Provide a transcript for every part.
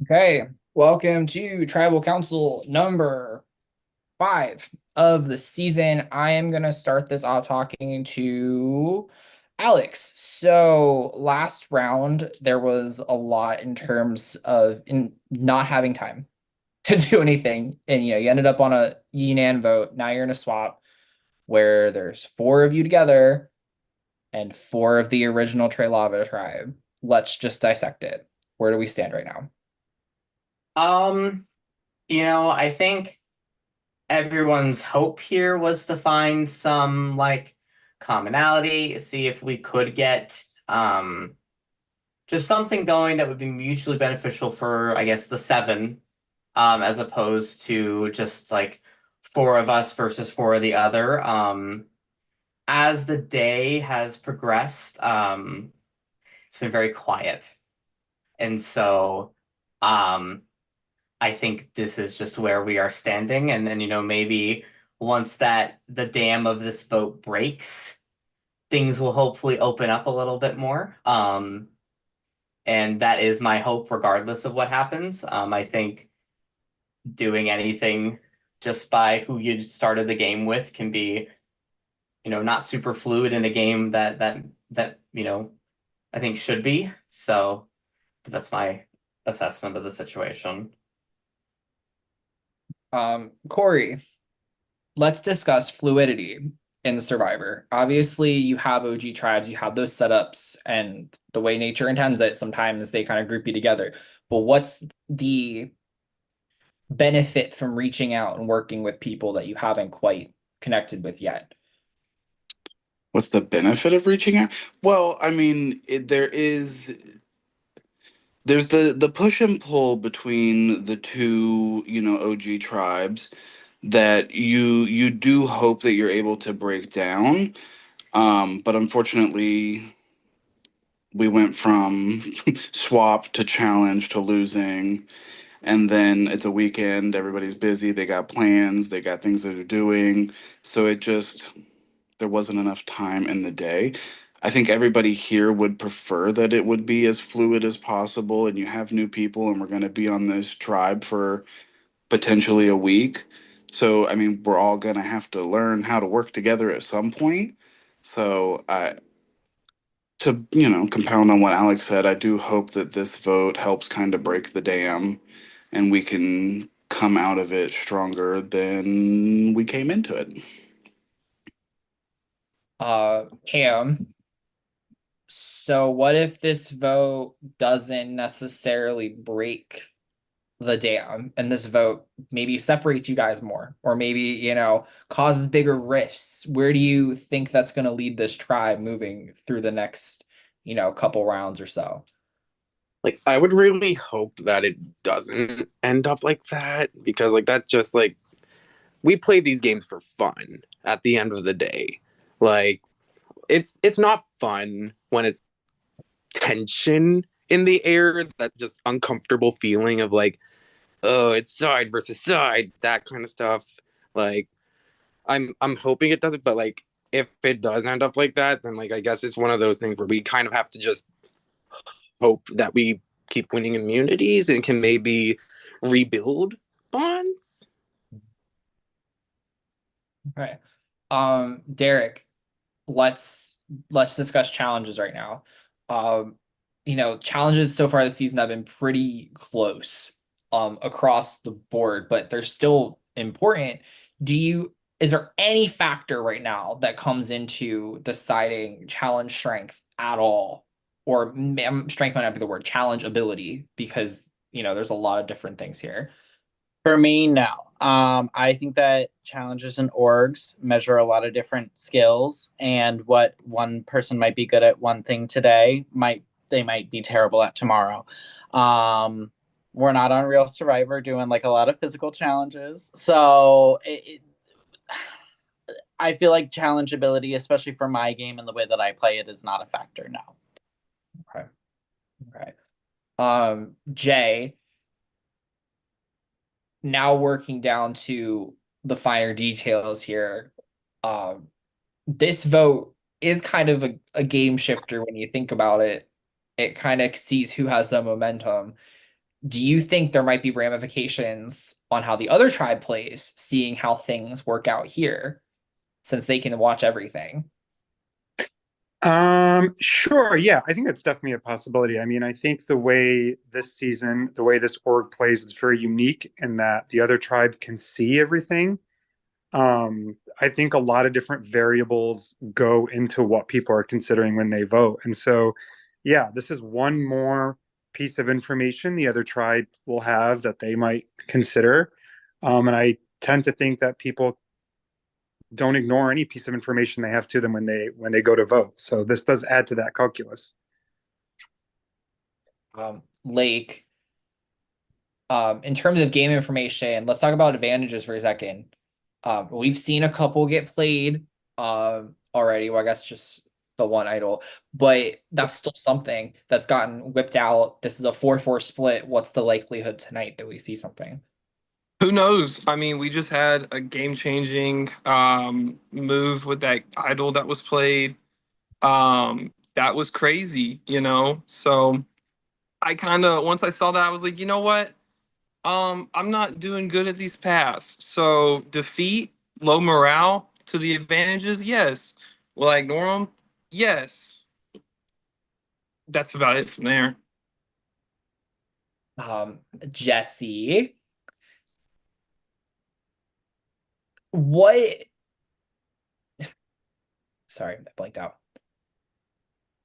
Okay, welcome to Tribal Council number 5 of the season. I am going to start this off talking to Alex. So, last round, there was a lot in terms of not having time to do anything. And, you ended up on a Yinan vote. Now you're in a swap where there's 4 of you together and 4 of the original Trelava tribe. Let's just dissect it. Where do we stand right now? Um, I think everyone's hope here was to find some commonality, see if we could get just something going that would be mutually beneficial for, I guess, the seven, as opposed to just like four of us versus four of the other. As the day has progressed, it's been very quiet. And so um I think this is just where we are standing. And then, maybe once that the dam of this vote breaks, things will hopefully open up a little bit more. And that is my hope, regardless of what happens. I think doing anything just by who you started the game with can be, not super fluid in a game that I think should be. So that's my assessment of the situation. Corey, let's discuss fluidity in the Survivor. Obviously, you have OG tribes, you have those setups, and the way nature intends it, sometimes they kind of group you together. But what's the benefit from reaching out and working with people that you haven't quite connected with yet? What's the benefit of reaching out? Well, I mean, there's the push and pull between the two, OG tribes that you do hope that you're able to break down. But unfortunately, we went from swap to challenge to losing, and then it's a weekend, everybody's busy, they got plans, they got things that they're doing. So there wasn't enough time in the day. I think everybody here would prefer that it would be as fluid as possible, and you have new people, and we're going to be on this tribe for potentially a week. So, I mean, we're all going to have to learn how to work together at some point. So, to, compound on what Alex said, I do hope that this vote helps kind of break the dam and we can come out of it stronger than we came into it. Cam, so what if this vote doesn't necessarily break the dam and this vote maybe separates you guys more or maybe causes bigger rifts? Where do you think that's going to lead this tribe moving through the next couple rounds or so? Like, I would really hope that it doesn't end up like that because, like, that's just like we play these games for fun at the end of the day. Like, it's not fun when it's tension in the air, that just uncomfortable feeling of like, oh, it's side versus side, that kind of stuff. Like, I'm hoping it doesn't, but like if it does end up like that, then like I guess it's one of those things where we kind of have to just hope that we keep winning immunities and can maybe rebuild bonds. Okay. Derek, let's discuss challenges right now. Um, challenges so far this season have been pretty close across the board, but they're still important. Is there any factor right now that comes into deciding challenge strength at all? Or strength might not be the word, challenge ability, because there's a lot of different things here. For me, no. I think that challenges and orgs measure a lot of different skills, and what one person might be good at one thing today might be terrible at tomorrow. We're not on Real Survivor doing like a lot of physical challenges, so I feel like challenge ability, especially for my game and the way that I play it, is not a factor now. Okay. Okay. Jay, now working down to the finer details here, um, this vote is kind of a game shifter when you think about it. It kind of sees who has the momentum. Do you think there might be ramifications on how the other tribe plays, seeing how things work out here, since they can watch everything? Sure. Yeah, I think that's definitely a possibility. I mean, I think the way this season, the way this org plays is very unique in that the other tribe can see everything. I think a lot of different variables go into what people are considering when they vote. And so, yeah, this is one more piece of information the other tribe will have that they might consider. And I tend to think that people don't ignore any piece of information they have to them when they go to vote. So this does add to that calculus. Lake, in terms of game information, let's talk about advantages for a second. We've seen a couple get played already. Well, I guess just the one idol, but that's still something that's gotten whipped out. This is a 4-4 split. What's the likelihood tonight that we see something? Who knows? I mean, we just had a game-changing move with that idol that was played. That was crazy, you know? So I kind of, once I saw that, I was like, you know what? I'm not doing good at these paths. So defeat, low morale to the advantages, yes. Will I ignore them? Yes. That's about it from there. Jesse, what? Sorry, I blanked out.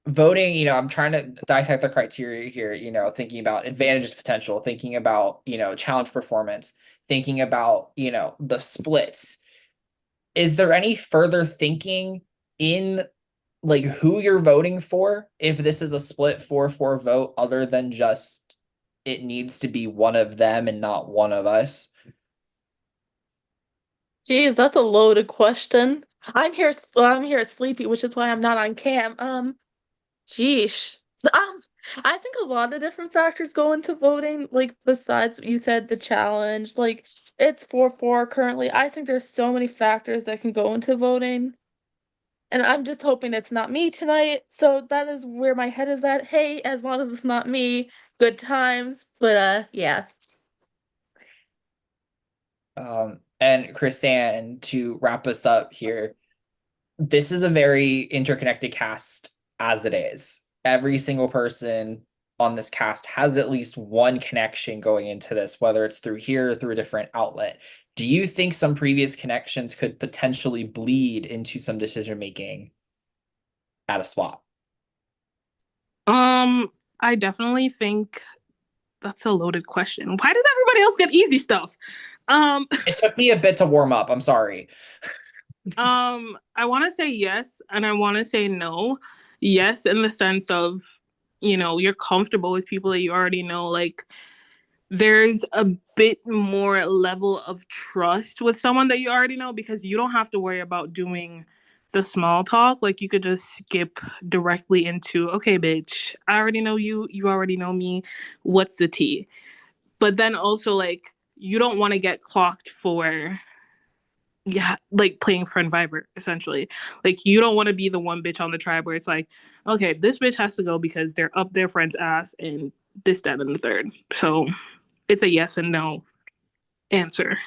Voting, I'm trying to dissect the criteria here, thinking about advantages potential, thinking about, challenge performance, thinking about, the splits. Is there any further thinking in like who you're voting for if this is a split 4-4 vote other than just it needs to be one of them and not one of us? Geez, that's a loaded question. I'm here sleepy, which is why I'm not on cam. Geesh. I think a lot of different factors go into voting, like besides what you said, the challenge. Like it's 4-4 currently. I think there's so many factors that can go into voting. And I'm just hoping it's not me tonight. So that is where my head is at. Hey, as long as it's not me, good times. But yeah. And Chrisanne, to wrap us up here, this is a very interconnected cast as it is. Every single person on this cast has at least one connection going into this, whether it's through here or through a different outlet. Do you think some previous connections could potentially bleed into some decision making at a swap? I definitely think that's a loaded question. Why does everybody else get easy stuff? It took me a bit to warm up. I'm sorry. I want to say yes, and I want to say no. Yes, in the sense of, you're comfortable with people that you already know. Like, there's a bit more level of trust with someone that you already know because you don't have to worry about doing the small talk. Like, you could just skip directly into, okay, bitch, I already know you. You already know me. What's the tea? But then also, like, you don't want to get clocked for like playing friend Viber, essentially. Like, you don't want to be the one bitch on the tribe where it's like, okay, this bitch has to go because they're up their friend's ass and this, that, and the third. So it's a yes and no answer.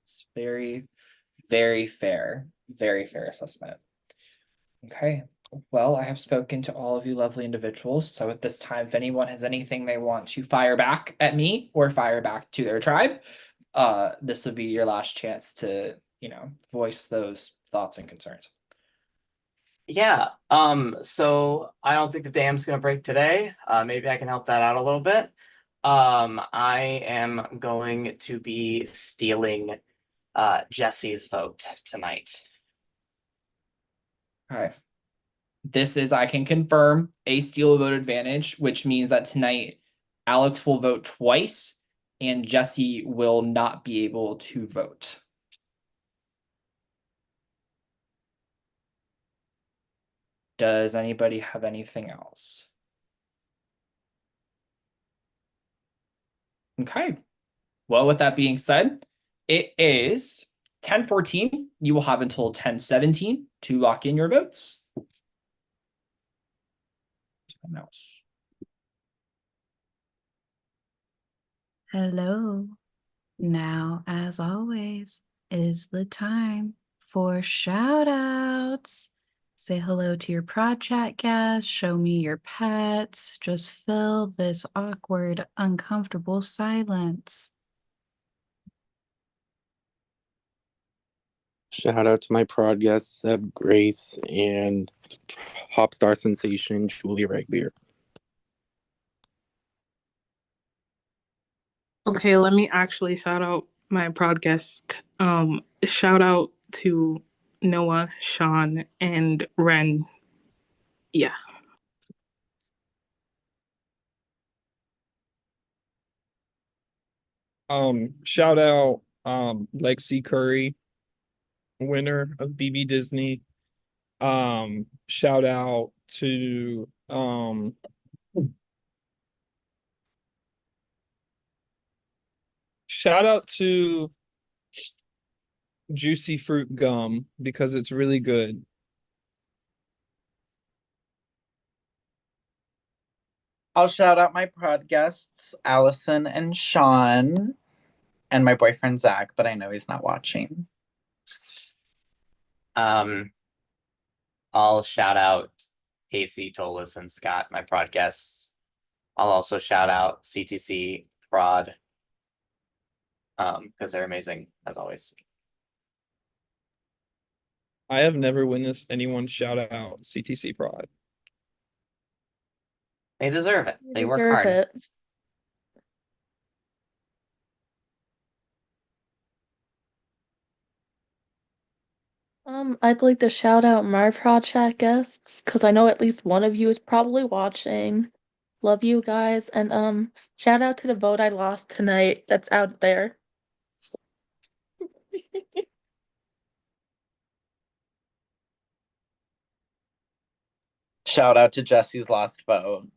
It's very, very fair. Very fair assessment. Okay. Well, I have spoken to all of you lovely individuals. So at this time, if anyone has anything they want to fire back at me or fire back to their tribe, this would be your last chance to, voice those thoughts and concerns. Yeah. So I don't think the dam's gonna break today. Maybe I can help that out a little bit. I am going to be stealing Jesse's vote tonight. All right. This is, I can confirm, a steal vote advantage, which means that tonight Alex will vote twice and Jesse will not be able to vote. Does anybody have anything else? Okay. Well, with that being said, it is 10:14. You will have until 10:17 to lock in your votes. My mouse. Hello. Now, as always, is the time for shout outs. Say hello to your prod chat guests, show me your pets, just fill this awkward, uncomfortable silence. Shout out to my prod guests, Seb Grace and pop star sensation Julie Regbier. Okay, let me actually shout out my podcast. Shout out to Noah, Sean, and Ren. Yeah. Shout out Lexi Curry, winner of BB Disney. Shout out to shout out to Juicy Fruit Gum because it's really good. I'll shout out my prod guests, Allison and Sean, and my boyfriend Zach, but I know he's not watching. I'll shout out Casey, Tolis, and Scott, my prod guests. I'll also shout out CTC Prod, because they're amazing as always. I have never witnessed anyone shout out CTC Prod. They deserve it. You They work deserve hard. it. I'd like to shout out my project guests because I know at least one of you is probably watching. Love you guys, and shout out to the vote I lost tonight that's out there. Shout out to Jesse's lost vote.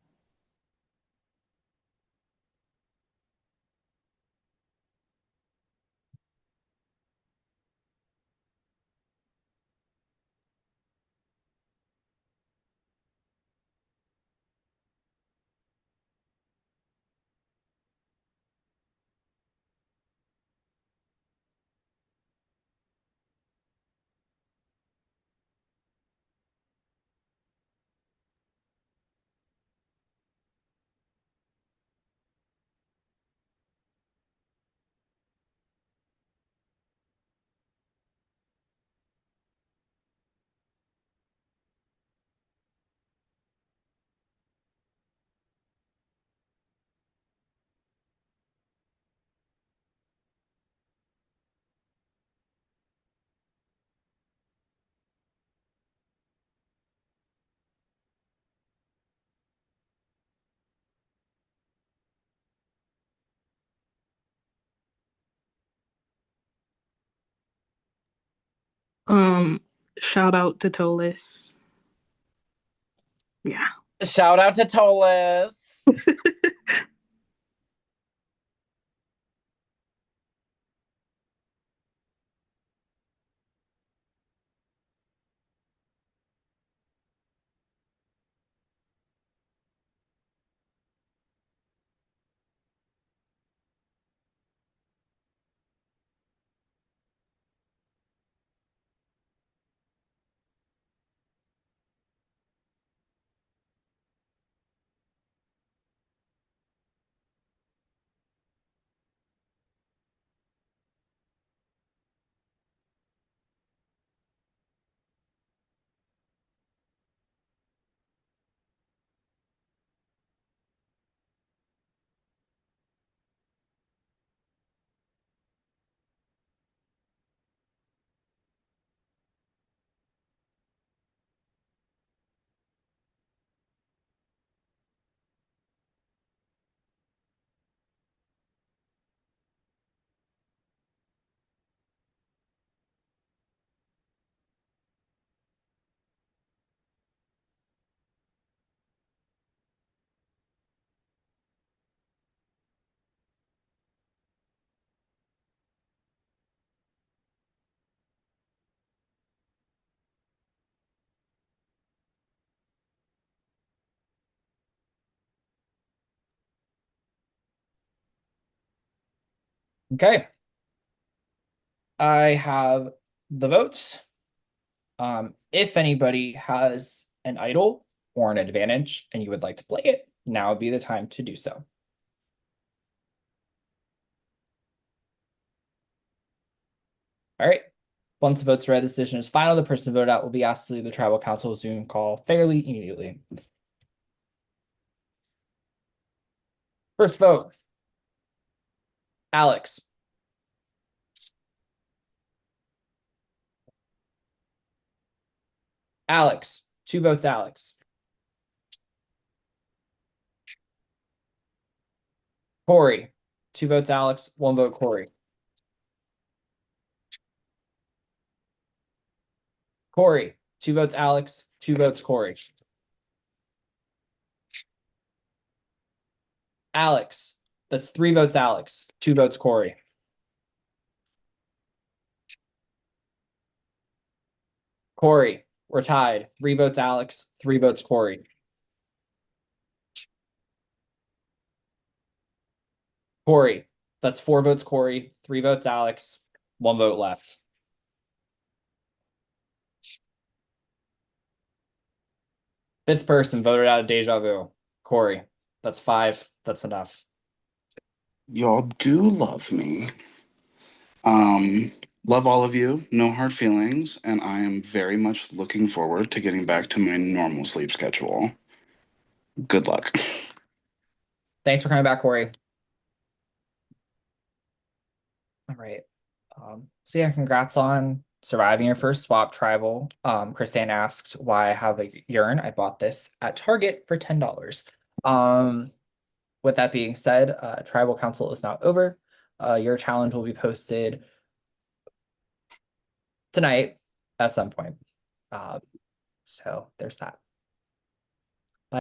Shout out to Tolis. Yeah. Shout out to Tolis. Okay. I have the votes. If anybody has an idol or an advantage and you would like to play it, now would be the time to do so. All right. Once the votes are read, the decision is final. The person voted out will be asked to leave the tribal council Zoom call fairly immediately. First vote, Alex. Alex, 2 votes, Alex. Corey, 2 votes, Alex, 1 vote, Corey. Corey, 2 votes, Alex, 2 votes, Corey. Alex, that's 3 votes, Alex, 2 votes, Corey. Corey, we're tied. 3 votes, Alex, 3 votes, Corey. Corey, that's 4 votes, Corey, 3 votes, Alex, 1 vote left. Fifth person voted out of deja vu. Corey, that's 5. That's enough. Y'all do love me. Love all of you. No hard feelings, and I am very much looking forward to getting back to my normal sleep schedule. Good luck. Thanks for coming back, Corey. All right. So yeah, congrats on surviving your first swap tribal. Chrisanne asked why I have a urn. I bought this at Target for $10. With that being said, tribal council is now over. Your challenge will be posted tonight at some point. So there's that.